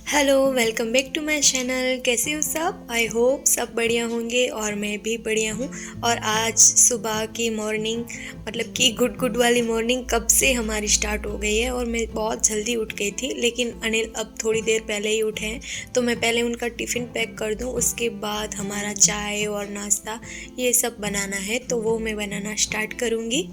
Hello, welcome back to my channel. कैसे हो सब? आई होप सब बढ़िया होंगे और मैं भी बढ़िया हूँ। और आज सुबह की मॉर्निंग मतलब कि गुड वाली मॉर्निंग कब से हमारी स्टार्ट हो गई है और मैं बहुत जल्दी उठ गई थी, लेकिन अनिल अब थोड़ी देर पहले ही उठे हैं। तो मैं पहले उनका टिफ़िन पैक कर दूँ, उसके बाद हमारा चाय और नाश्ता ये सब बनाना है, तो वो मैं बनाना स्टार्ट करूँगी।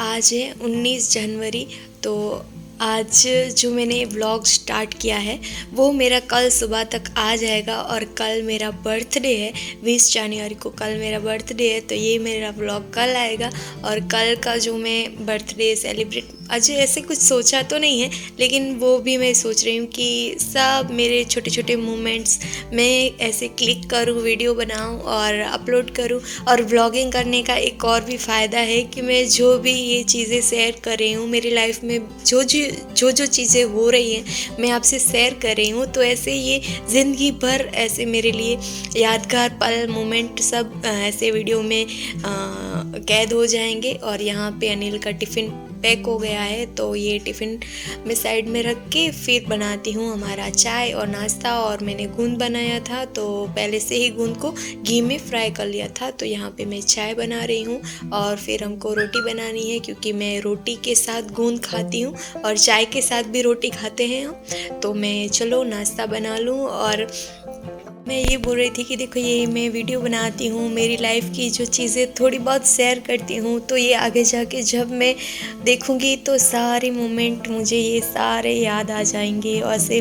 आज है 19 जनवरी। तो आज जो मैंने व्लॉग स्टार्ट किया है वो मेरा कल सुबह तक आ जाएगा। और कल मेरा बर्थडे है, 20 जनवरी को कल मेरा बर्थडे है, तो ये मेरा व्लॉग कल आएगा। और कल का जो मैं बर्थडे सेलिब्रेट अजय ऐसे कुछ सोचा तो नहीं है, लेकिन वो भी मैं सोच रही हूँ कि सब मेरे छोटे छोटे मोमेंट्स मैं ऐसे क्लिक करूँ, वीडियो बनाऊँ और अपलोड करूँ। और व्लॉगिंग करने का एक और भी फ़ायदा है कि मैं जो भी ये चीज़ें शेयर कर रही हूँ मेरी लाइफ में, जो चीज़ें हो रही हैं मैं आपसे शेयर कर रही हूँ, तो ऐसे ये ज़िंदगी भर ऐसे मेरे लिए यादगार पल मोमेंट सब ऐसे वीडियो में कैद हो जाएंगे। और यहाँ पे अनिल का टिफ़िन पैक हो गया है, तो ये टिफ़िन मैं साइड में रख के फिर बनाती हूँ हमारा चाय और नाश्ता। और मैंने गूंद बनाया था, तो पहले से ही गूंद को घी में फ्राई कर लिया था। तो यहाँ पे मैं चाय बना रही हूँ और फिर हमको रोटी बनानी है, क्योंकि मैं रोटी के साथ गूंद खाती हूँ और चाय के साथ भी रोटी खाते हैं हम। तो मैं चलो नाश्ता बना लूँ। और मैं ये बोल रही थी कि देखो, ये मैं वीडियो बनाती हूँ, मेरी लाइफ की जो चीज़ें थोड़ी बहुत शेयर करती हूँ, तो ये आगे जाके जब मैं देखूँगी तो सारे मोमेंट मुझे ये सारे याद आ जाएंगे। और ऐसे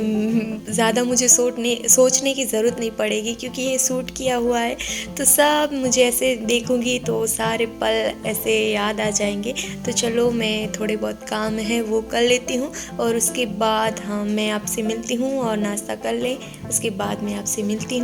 ज़्यादा मुझे सोचने की ज़रूरत नहीं पड़ेगी, क्योंकि ये शूट किया हुआ है। तो सब मुझे ऐसे देखूँगी तो सारे पल ऐसे याद आ जाएंगे। तो चलो, मैं थोड़े बहुत काम है वो कर लेती हूँ और उसके बाद मैं आपसे मिलती हूँ। और नाश्ता कर लें, उसके बाद मैं आपसे मिलती हूँ।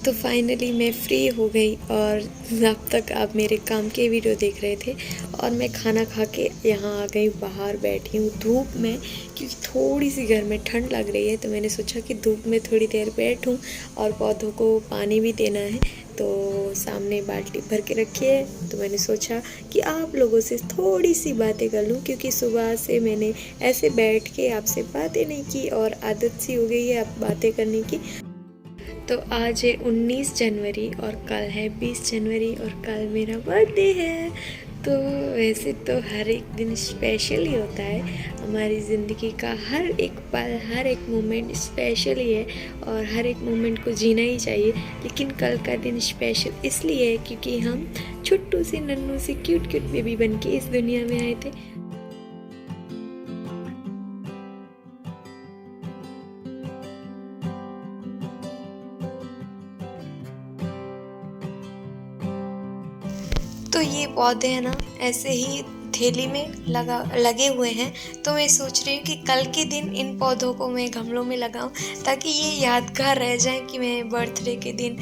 तो फाइनली मैं फ्री हो गई और अब तक आप मेरे काम के वीडियो देख रहे थे और मैं खाना खा के यहाँ आ गई, बाहर बैठी हूँ धूप में, क्योंकि थोड़ी सी घर में ठंड लग रही है। तो मैंने सोचा कि धूप में थोड़ी देर बैठूँ और पौधों को पानी भी देना है। तो सामने बाल्टी भर के रखी है, तो मैंने सोचा कि आप लोगों से थोड़ी सी बातें कर लूँ, क्योंकि सुबह से मैंने ऐसे बैठ के आपसे बातें नहीं की और आदत सी हो गई है अब बातें करने की। तो आज है 19 जनवरी और कल है 20 जनवरी और कल मेरा बर्थडे है। तो वैसे तो हर एक दिन स्पेशल ही होता है, हमारी ज़िंदगी का हर एक पल हर एक मोमेंट स्पेशल ही है और हर एक मोमेंट को जीना ही चाहिए। लेकिन कल का दिन स्पेशल इसलिए है क्योंकि हम छोटू से नन्नू से क्यूट बेबी बन के इस दुनिया में आए थे। तो ये पौधे हैं ना, ऐसे ही थैली में लगे हुए हैं। तो मैं सोच रही हूँ कि कल के दिन इन पौधों को मैं गमलों में लगाऊं, ताकि ये यादगार रह जाए कि मैं बर्थडे के दिन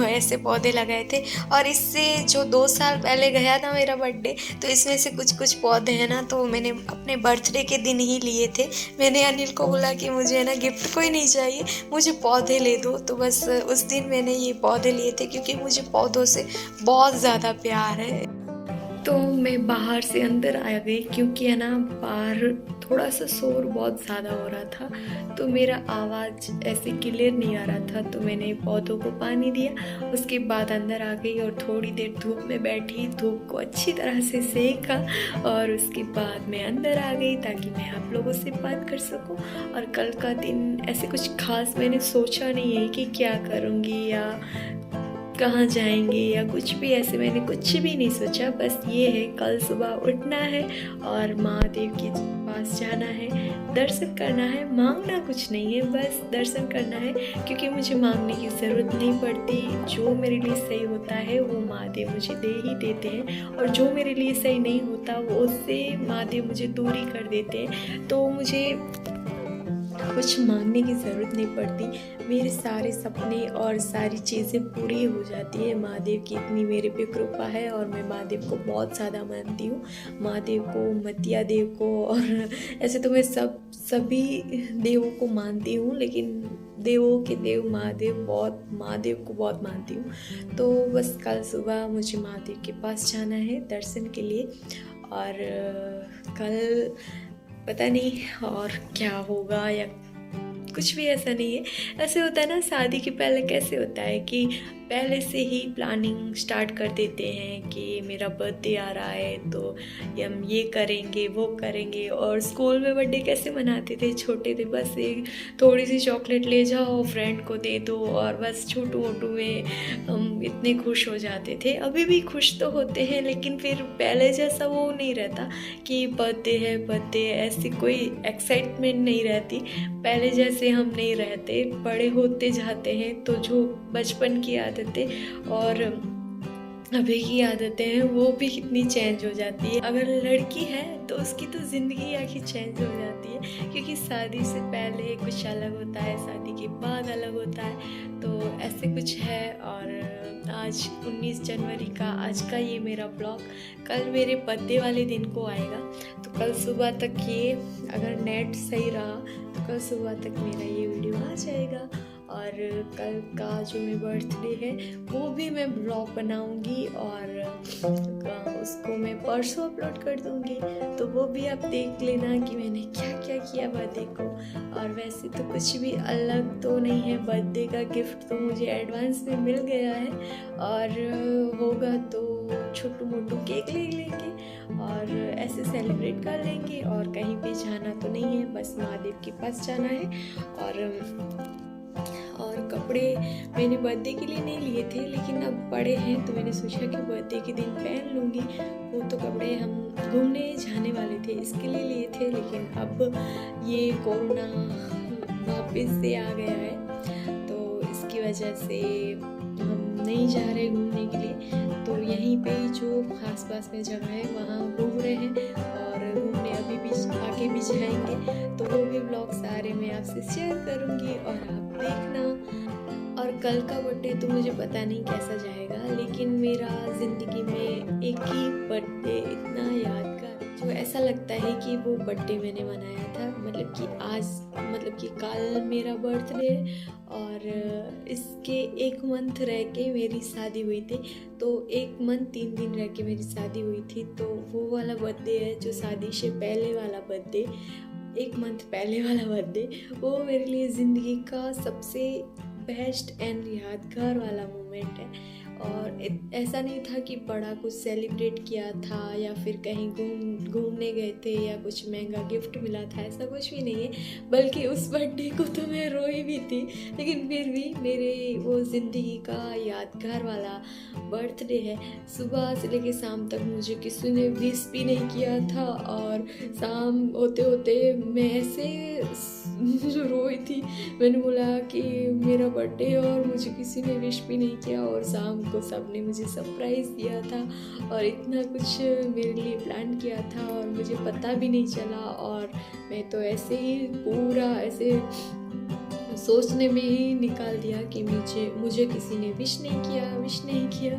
ऐसे पौधे लगाए थे। और इससे जो 2 साल पहले गया था मेरा बर्थडे, तो इसमें से कुछ पौधे हैं ना, तो मैंने अपने बर्थडे के दिन ही लिए थे। मैंने अनिल को बोला कि मुझे ना गिफ्ट कोई नहीं चाहिए, मुझे पौधे ले दो। तो बस उस दिन मैंने ये पौधे लिए थे, क्योंकि मुझे पौधों से बहुत ज़्यादा प्यार है। तो मैं बाहर से अंदर आ गई क्योंकि है ना बाहर थोड़ा सा शोर बहुत ज़्यादा हो रहा था, तो मेरा आवाज़ ऐसे क्लियर नहीं आ रहा था। तो मैंने पौधों को पानी दिया, उसके बाद अंदर आ गई और थोड़ी देर धूप में बैठी, धूप को अच्छी तरह से सेका और उसके बाद मैं अंदर आ गई ताकि मैं आप लोगों से बात कर सकूं। और कल का दिन ऐसे कुछ खास मैंने सोचा नहीं है कि क्या करूँगी या कहाँ जाएंगे या कुछ भी, ऐसे मैंने कुछ भी नहीं सोचा। बस ये है कल सुबह उठना है और महादेव के पास जाना है, दर्शन करना है। मांगना कुछ नहीं है, बस दर्शन करना है, क्योंकि मुझे मांगने की ज़रूरत नहीं पड़ती। जो मेरे लिए सही होता है वो महादेव मुझे दे ही देते हैं, और जो मेरे लिए सही नहीं होता वो उससे महादेव मुझे दूरी कर देते हैं। तो मुझे कुछ मांगने की ज़रूरत नहीं पड़ती, मेरे सारे सपने और सारी चीज़ें पूरी हो जाती है। महादेव की इतनी मेरे पे कृपा है और मैं महादेव को बहुत ज़्यादा मानती हूँ। महादेव को, मतिया देव को, और ऐसे तो मैं सभी देवों को मानती हूँ, लेकिन देवों के देव महादेव को बहुत मानती हूँ। तो बस कल सुबह मुझे महादेव के पास जाना है दर्शन के लिए, और कल पता नहीं और क्या होगा या कुछ भी ऐसा नहीं है। ऐसे होता है ना, शादी के पहले कैसे होता है कि पहले से ही प्लानिंग स्टार्ट कर देते हैं कि मेरा बर्थडे आ रहा है तो हम ये करेंगे वो करेंगे। और स्कूल में बर्थडे कैसे मनाते थे, छोटे थे, बस एक थोड़ी सी चॉकलेट ले जाओ, फ्रेंड को दे दो, और बस छोटू मोटू में हम इतने खुश हो जाते थे। अभी भी खुश तो होते हैं, लेकिन फिर पहले जैसा वो नहीं रहता कि बर्थडे है, ऐसी कोई एक्साइटमेंट नहीं रहती। पहले जैसे हम नहीं रहते, बड़े होते जाते हैं तो जो बचपन की आदतें और अभी की आदतें हैं वो भी कितनी चेंज हो जाती है। अगर लड़की है तो उसकी तो ज़िंदगी आखिर चेंज हो जाती है, क्योंकि शादी से पहले कुछ अलग होता है, शादी के बाद अलग होता है। तो ऐसे कुछ है। और आज 19 जनवरी का आज का ये मेरा ब्लॉग कल मेरे बर्थडे वाले दिन को आएगा। तो कल सुबह तक ये, अगर नेट सही रहा तो कल सुबह तक मेरा ये वीडियो आ जाएगा। और कल का जो मेरा बर्थडे है वो भी मैं ब्लॉग बनाऊंगी और उसको मैं परसों अपलोड कर दूंगी। तो वो भी आप देख लेना कि मैंने क्या क्या किया बर्थडे को। और वैसे तो कुछ भी अलग तो नहीं है, बर्थडे का गिफ्ट तो मुझे एडवांस में मिल गया है, और होगा तो छोटू मोटू केक ले लेंगे और ऐसे सेलिब्रेट कर लेंगे। और कहीं भी जाना तो नहीं है, बस महादेव के पास जाना है। और कपड़े मैंने बर्थडे के लिए नहीं लिए थे, लेकिन अब बड़े हैं तो मैंने सोचा कि बर्थडे के दिन पहन लूँगी। वो तो कपड़े हम घूमने जाने वाले थे इसके लिए लिए थे, लेकिन अब ये कोरोना वापस से आ गया है तो इसकी वजह से हम नहीं जा रहे घूमने के लिए। तो यहीं पे जो आसपास में जगह है वहाँ घूम रहे हैं, और घूमने अभी भी आगे भी जाएंगे। तो वो भी ब्लॉग सारे मैं आपसे शेयर करूँगी और आप देखना। और कल का बर्थडे तो मुझे पता नहीं कैसा जाएगा, लेकिन मेरा ज़िंदगी में एक ही बर्थडे इतना यादगार, जो ऐसा लगता है कि वो बर्थडे मैंने मनाया था। मतलब कि कल मेरा बर्थडे और इसके 1 मंथ रह के मेरी शादी हुई थी। तो 1 मंथ 3 दिन रह के मेरी शादी हुई थी। तो वो वाला बर्थडे है जो शादी से पहले वाला बर्थडे, 1 मंथ पहले वाला बर्थडे, वो मेरे लिए ज़िंदगी का सबसे बेस्ट एंड यादगार वाला मोमेंट है। और ऐसा नहीं था कि बड़ा कुछ सेलिब्रेट किया था या फिर कहीं घूमने गए थे या कुछ महंगा गिफ्ट मिला था, ऐसा कुछ भी नहीं है। बल्कि उस बर्थडे को तो मैं रोई भी थी, लेकिन फिर भी मेरे वो ज़िंदगी का यादगार वाला बर्थडे है। सुबह से लेके शाम तक मुझे किसी ने विश भी नहीं किया था, और शाम होते होते मैं ऐसे रोई थी। मैंने बोला कि मेरा बर्थडे है और मुझे किसी ने विश भी नहीं किया, और शाम को सबने मुझे सरप्राइज़ दिया था और इतना कुछ मेरे लिए प्लान किया था और मुझे पता भी नहीं चला। और मैं तो ऐसे ही पूरा ऐसे सोचने में ही निकाल दिया कि मुझे किसी ने विश नहीं किया,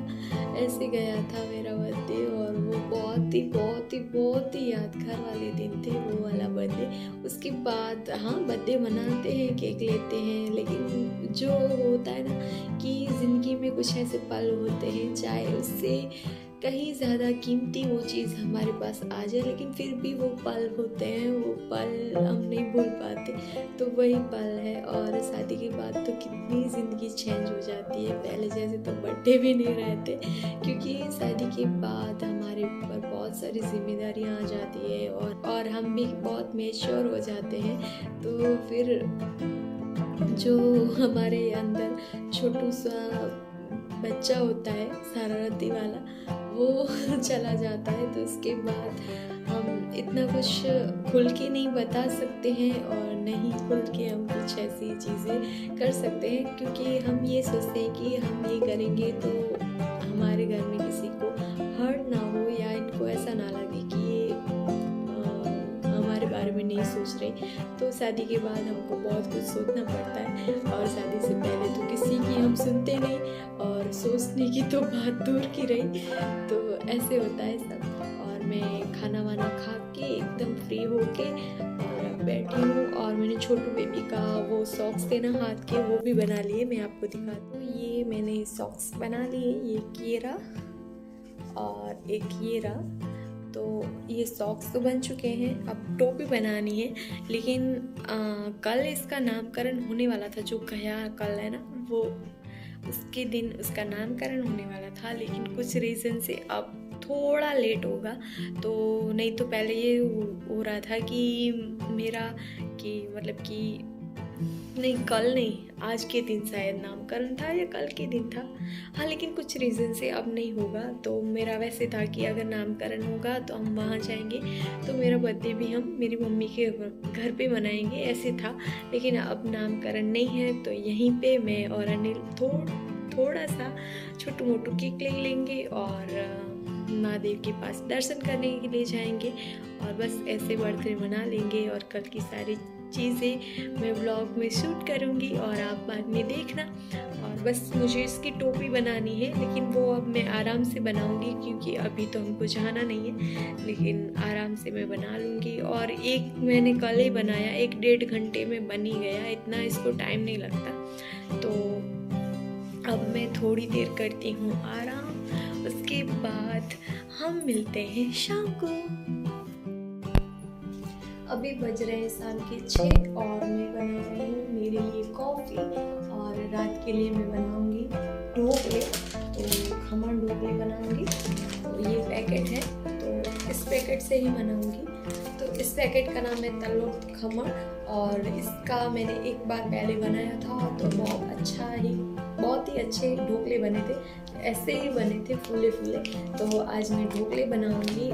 ऐसे गया था मेरा बर्थडे। और वो बहुत ही यादगार वाले दिन थे वो वाला बर्थडे। उसके बाद हाँ, बर्थडे मनाते हैं, केक लेते हैं, लेकिन जो होता है ना कि ज़िंदगी में कुछ ऐसे पल होते हैं, चाहे उससे कहीं ज़्यादा कीमती वो चीज़ हमारे पास आ जाए, लेकिन फिर भी वो पल होते हैं, वो पल हम नहीं भूल पाते। तो वही पल है। और शादी के बाद तो कितनी ज़िंदगी चेंज हो जाती है, पहले जैसे तो बर्थडे भी नहीं रहते, क्योंकि शादी के बाद हमारे ऊपर बहुत सारी जिम्मेदारियाँ आ जाती है और हम भी बहुत मैच्योर हो जाते हैं। तो फिर जो हमारे अंदर छोटू सा बच्चा होता है शरारती वाला, वो चला जाता है। तो उसके बाद हम इतना कुछ खुल के नहीं बता सकते हैं और नहीं खुल के हम कुछ ऐसी चीज़ें कर सकते हैं, क्योंकि हम ये सोचते हैं कि हम ये करेंगे तो हमारे घर में किसी को हर्ट ना हो या इनको ऐसा ना लगे कि ये हमारे बारे में नहीं सोच रहे। तो शादी के बाद हमको बहुत कुछ सोचना पड़ता है और शादी से पहले तो किसी की हम सुनते नहीं और सोचने की तो बात दूर की रही। तो ऐसे होता है सब। और मैं खाना वाना खा के एकदम फ्री होके और अब बैठी हूँ और मैंने छोटू बेबी का वो सॉक्स थे ना हाथ के, वो भी बना लिए। मैं आपको दिखाती हूँ। ये मैंने सॉक्स बना लिए, ये रहा और एक ये रहा। तो ये सॉक्स तो बन चुके हैं, अब टोपी बनानी है। लेकिन कल इसका नामकरण होने वाला था, जो गया कल है ना, वो उसके दिन उसका नामकरण होने वाला था, लेकिन कुछ रीज़न से अब थोड़ा लेट होगा। तो नहीं तो पहले ये हो रहा था कि मेरा मतलब कि नहीं, कल नहीं, आज के दिन शायद नामकरण था या कल के दिन था। हाँ, लेकिन कुछ रीज़न से अब नहीं होगा। तो मेरा वैसे था कि अगर नामकरण होगा तो हम वहाँ जाएंगे, तो मेरा बर्थडे भी हम मेरी मम्मी के घर पे मनाएंगे, ऐसे था। लेकिन अब नामकरण नहीं है, तो यहीं पे मैं और अनिल थोड़ा सा छोटू मोटू केक ले लेंगे और महादेव के पास दर्शन करने के लिए जाएंगे और बस ऐसे बर्थडे मना लेंगे। और कल की सारी चीज़ें मैं व्लॉग में शूट करूँगी और आप बाद में देखना। और बस मुझे इसकी टोपी बनानी है, लेकिन वो अब मैं आराम से बनाऊँगी, क्योंकि अभी तो हमको जाना नहीं है, लेकिन आराम से मैं बना लूँगी। और एक मैंने कल ही बनाया, 1-1.5 घंटे में बन ही गया, इतना इसको टाइम नहीं लगता। तो अब मैं थोड़ी देर करती हूँ आराम, उसके बाद हम मिलते हैं शाम को। अभी बज रहे हैं शाम के 6 और मैं बना रही हूँ मेरे लिए कॉफ़ी और रात के लिए मैं बनाऊँगी ढोकले। तो खमण ढोकले बनाऊँगी। तो ये पैकेट है, तो इस पैकेट से ही बनाऊँगी। तो इस पैकेट का नाम है तलोट खमण और इसका मैंने एक बार पहले बनाया था, तो बहुत ही अच्छे ढोकले बने थे, ऐसे ही बने थे फूले फूले। तो आज मैं ढोकले बनाऊँगी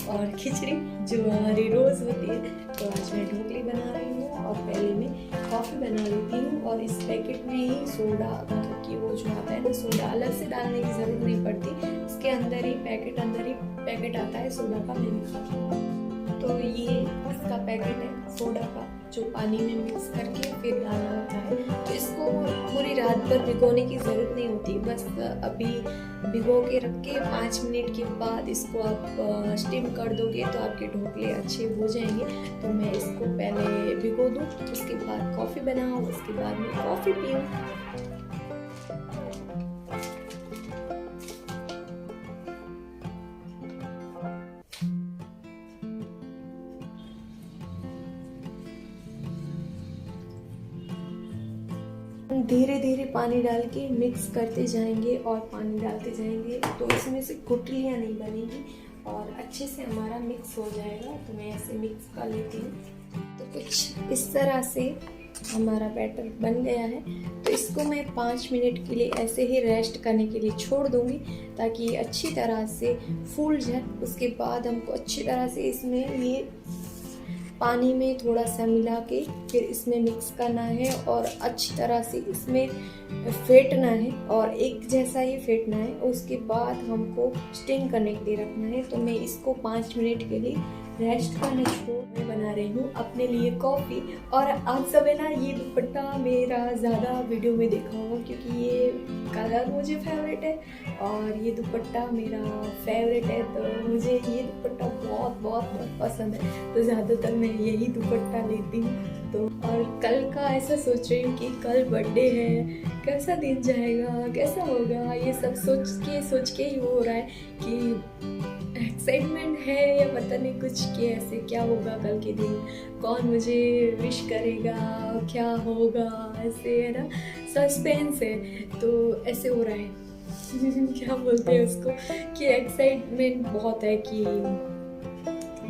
और खिचड़ी जो हमारी रोज़ होती है। तो आज मैं ढोकले बना रही हूँ और पहले मैं कॉफ़ी बना लेती हूँ। और इस पैकेट में ही सोडा, मतलब कि वो जो आता है ना सोडा, अलग से डालने की ज़रूरत नहीं पड़ती, इसके अंदर ही पैकेट आता है सोडा का, मैंने खा। तो ये इसका पैकेट है सोडा का, जो पानी में मिक्स करके फिर डालना होता है। तो इसको पूरी रात भर भिगोने की ज़रूरत नहीं होती, बस अभी भिगो के रख के 5 मिनट के बाद इसको आप स्टीम कर दोगे तो आपके ढोकले अच्छे हो जाएंगे। तो मैं इसको पहले भिगो दूँ, उसके बाद कॉफ़ी बनाऊँ, उसके बाद मैं कॉफ़ी पीऊँ। धीरे धीरे पानी डाल के मिक्स करते जाएंगे और पानी डालते जाएंगे, तो इसमें से गुठलियाँ नहीं बनेगी और अच्छे से हमारा मिक्स हो जाएगा। तो मैं ऐसे मिक्स कर लेती हूँ। तो कुछ इस तरह से हमारा बैटर बन गया है। तो इसको मैं 5 मिनट के लिए ऐसे ही रेस्ट करने के लिए छोड़ दूँगी, ताकि ये अच्छी तरह से फूल जाए। उसके बाद हमको अच्छी तरह से इसमें ये पानी में थोड़ा सा मिला के फिर इसमें मिक्स करना है और अच्छी तरह से इसमें फेंटना है और एक जैसा ही फेंटना है। उसके बाद हमको स्टीम करने के लिए रखना है। तो मैं इसको 5 मिनट के लिए रेस्ट करने छोड़ बना रही हूँ अपने लिए कॉफ़ी। और आप सब है ना, ये दुपट्टा मेरा ज़्यादा वीडियो में देखा होगा, क्योंकि ये कलर मुझे फेवरेट है और ये दुपट्टा मेरा फेवरेट है। तो मुझे ये दुपट्टा बहुत बहुत बहुत पसंद है, तो ज़्यादातर मैं यही दुपट्टा लेती हूँ। तो। और कल का ऐसा सोच रही हूँ कि कल बर्थडे है, कैसा दिन जाएगा, कैसा होगा, ये सब सोच के ही वो हो रहा है कि एक्साइटमेंट है या पता नहीं कुछ कि ऐसे क्या होगा कल के दिन, कौन मुझे विश करेगा, क्या होगा, ऐसे है ना, सस्पेंस है। तो ऐसे हो रहा है क्या बोलते हैं उसको, कि एक्साइटमेंट बहुत है कि,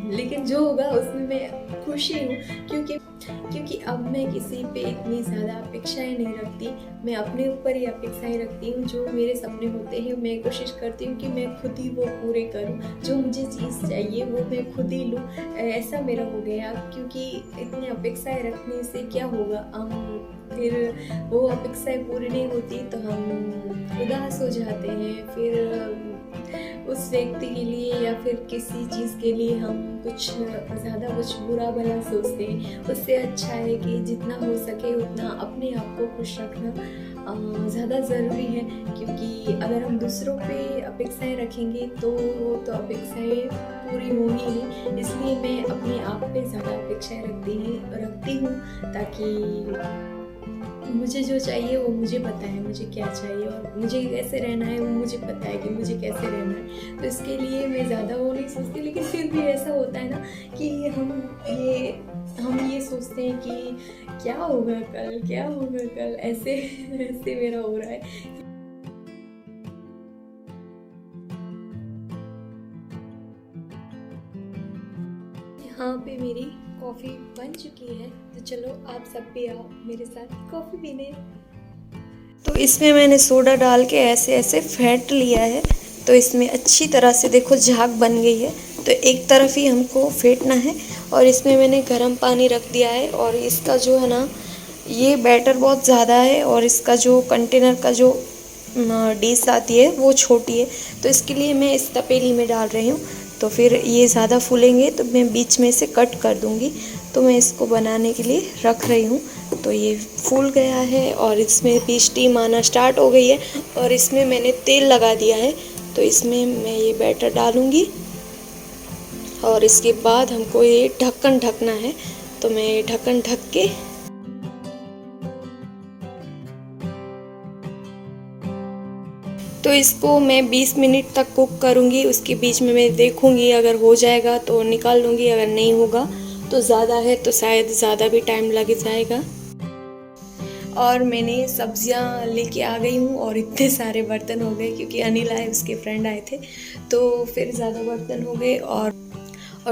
लेकिन जो होगा उसमें मैं खुशी हूँ, क्योंकि अब मैं किसी पे इतनी ज़्यादा अपेक्षाएं नहीं रखती। मैं अपने ऊपर ही अपेक्षाएं रखती हूँ। जो मेरे सपने होते हैं मैं कोशिश करती हूँ कि मैं खुद ही वो पूरे करूँ, जो मुझे चीज़ चाहिए वो मैं खुद ही लूँ। ऐसा मेरा हो गया, क्योंकि इतनी अपेक्षाएं रखने से क्या होगा, हम फिर वो अपेक्षाएं पूरी नहीं होती तो हम उदास हो जाते हैं। फिर उस व्यक्ति के लिए या फिर किसी चीज़ के लिए हम कुछ ज़्यादा कुछ बुरा भला सोचते हैं। उससे अच्छा है कि जितना हो सके उतना अपने आप को खुश रखना ज़्यादा ज़रूरी है, क्योंकि अगर हम दूसरों पे अपेक्षाएं रखेंगे तो वो तो अपेक्षाएं पूरी होंगी नहीं। इसलिए मैं अपने आप पे ज़्यादा अपेक्षाएं रखती हूँ, ताकि मुझे जो चाहिए वो मुझे पता है मुझे क्या चाहिए, और मुझे कैसे रहना है वो मुझे पता है कि मुझे कैसे रहना है। तो इसके लिए मैं ज़्यादा वो नहीं सोचती, लेकिन फिर भी ऐसा होता है ना कि हम ये सोचते हैं कि क्या होगा कल, ऐसे ऐसे मेरा हो रहा है। यहाँ पे मेरी कॉफ़ी बन चुकी है, तो चलो आप सब भी आओ मेरे साथ कॉफ़ी पीने। तो इसमें मैंने सोडा डाल के ऐसे ऐसे फेंट लिया है, तो इसमें अच्छी तरह से देखो झाग बन गई है। तो एक तरफ ही हमको फेंटना है, और इसमें मैंने गर्म पानी रख दिया है। और इसका जो है ना, ये बैटर बहुत ज़्यादा है, और इसका जो कंटेनर का जो डिश आती है वो छोटी है, तो इसके लिए मैं इस तपेली में डाल रही हूँ। तो फिर ये ज़्यादा फूलेंगे तो मैं बीच में से कट कर दूँगी। तो मैं इसको बनाने के लिए रख रही हूँ। तो ये फूल गया है और इसमें भी स्टीम आना स्टार्ट हो गई है, और इसमें मैंने तेल लगा दिया है। तो इसमें मैं ये बैटर डालूँगी, और इसके बाद हमको ये ढक्कन ढकना है। तो मैं ये ढक्कन ढक के तो इसको मैं 20 मिनट तक कुक करूँगी। उसके बीच में मैं देखूँगी, अगर हो जाएगा तो निकाल लूँगी, अगर नहीं होगा तो ज़्यादा है तो शायद ज़्यादा भी टाइम लग जाएगा। और मैंने सब्जियां लेके आ गई हूँ, और इतने सारे बर्तन हो गए, क्योंकि अनिल आए, उसके फ्रेंड आए थे, तो फिर ज़्यादा बर्तन हो गए। और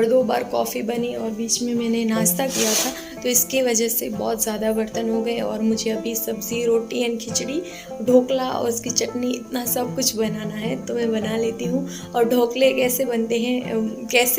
2 बार कॉफ़ी बनी, और बीच में मैंने नाश्ता किया था, तो इसके वजह से बहुत ज़्यादा बर्तन हो गए। और मुझे अभी सब्ज़ी, रोटी एंड खिचड़ी, ढोकला और उसकी चटनी, इतना सब कुछ बनाना है, तो मैं बना लेती हूँ। और ढोकले कैसे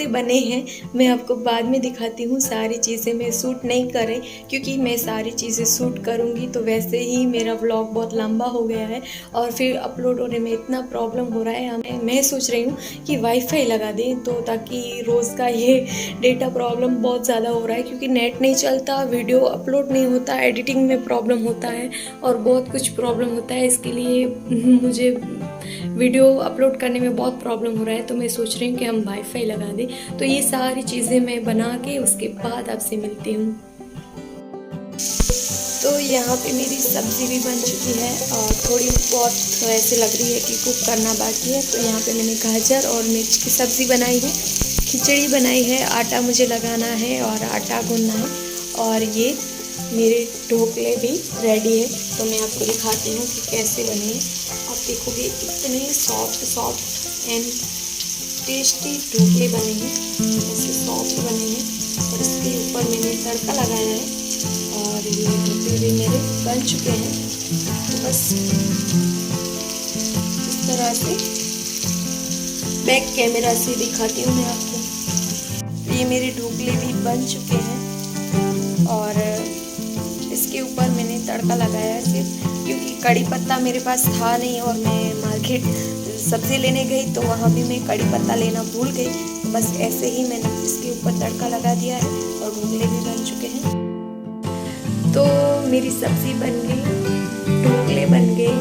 बने हैं मैं आपको बाद में दिखाती हूँ। सारी चीज़ें मैं शूट नहीं कर रही, क्योंकि मैं सारी चीज़ें शूट करूँगी तो वैसे ही मेरा व्लॉग बहुत लंबा हो गया है, और फिर अपलोड होने में इतना प्रॉब्लम हो रहा है। मैं सोच रही हूँ कि वाईफाई लगा दें, तो ताकि रोज़ का ये डेटा प्रॉब्लम बहुत ज़्यादा हो रहा है, क्योंकि नेट नहीं चलता, वीडियो अपलोड नहीं होता, एडिटिंग में प्रॉब्लम होता है, और बहुत कुछ प्रॉब्लम होता है। इसके लिए मुझे वीडियो अपलोड करने में बहुत प्रॉब्लम हो रहा है। तो मैं सोच रही हूँ कि हम वाईफाई लगा दें। तो ये सारी चीज़ें मैं बना के उसके बाद आपसे मिलती हूँ। तो यहाँ पे मेरी सब्ज़ी भी बन चुकी है, और थोड़ी बहुत तो ऐसे लग रही है कि कुक करना बाकी है। तो यहाँ पे मैंने गाजर और मिर्च की सब्ज़ी बनाई है, खिचड़ी बनाई है, आटा मुझे लगाना है और आटा गूंदना है, और ये मेरे ढोकले भी रेडी है। तो मैं आपको दिखाती हूँ कि कैसे बने हैं। आप देखोगे इतने सॉफ्ट एंड टेस्टी ढोकले बने हैं, ऐसे सॉफ्ट बने हैं। और इसके ऊपर मैंने तड़का लगाया है, और ये ढोकले भी मेरे बन चुके हैं। तो बस इस तरह से बैक कैमरा से दिखाती हूँ मैं आपको। ये मेरे ढोकले भी बन चुके हैं, और इसके ऊपर मैंने तड़का लगाया है सिर्फ, क्योंकि कड़ी पत्ता मेरे पास था नहीं, और मैं मार्केट सब्ज़ी लेने गई तो वहाँ भी मैं कड़ी पत्ता लेना भूल गई। तो बस ऐसे ही मैंने इसके ऊपर तड़का लगा दिया है, और ढोकले भी बन चुके हैं। तो मेरी सब्ज़ी बन गई, ढोकले बन गए,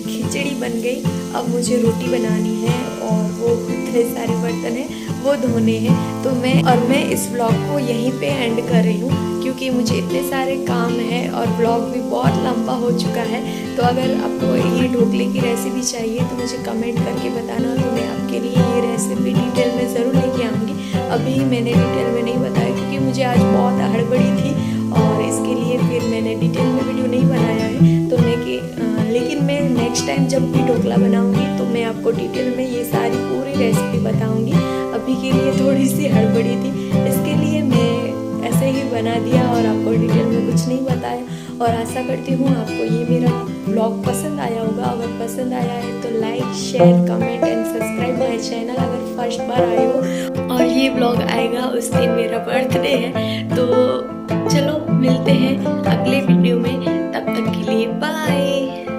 खिचड़ी बन गई। अब मुझे रोटी बनानी है, और वो इतने सारे बर्तन हैं वो धोने हैं। तो मैं इस व्लॉग को यहीं पे एंड कर रही हूँ क्योंकि मुझे इतने सारे काम हैं और व्लॉग भी बहुत लंबा हो चुका है। तो अगर आपको ये ढोकले की रेसिपी चाहिए तो मुझे कमेंट करके बताना, तो मैं आपके लिए ये रेसिपी डिटेल में ज़रूर लेके आऊँगी। अभी मैंने डिटेल में नहीं बताया क्योंकि मुझे आज बहुत हड़बड़ी थी और इसके लिए फिर मैंने डिटेल में वीडियो नहीं बनाया है। तो लेकिन मैं नेक्स्ट टाइम जब भी ढोकला बनाऊँगी तो मैं आपको डिटेल में ये सारी पूरी रेसिपी बताऊँगी। अभी के लिए थोड़ी सी हड़बड़ी थी, इसके लिए मैं ऐसे ही बना दिया और आपको डिटेल में कुछ नहीं बताया। और आशा करती हूँ आपको ये मेरा ब्लॉग पसंद आया होगा। अगर पसंद आया है तो like, share, comment and subscribe my channel अगर फर्स्ट बार आए हो। और ये ब्लॉग आएगा उस दिन मेरा बर्थडे है। तो चलो मिलते हैं अगले वीडियो में, तब तक के लिए बाय।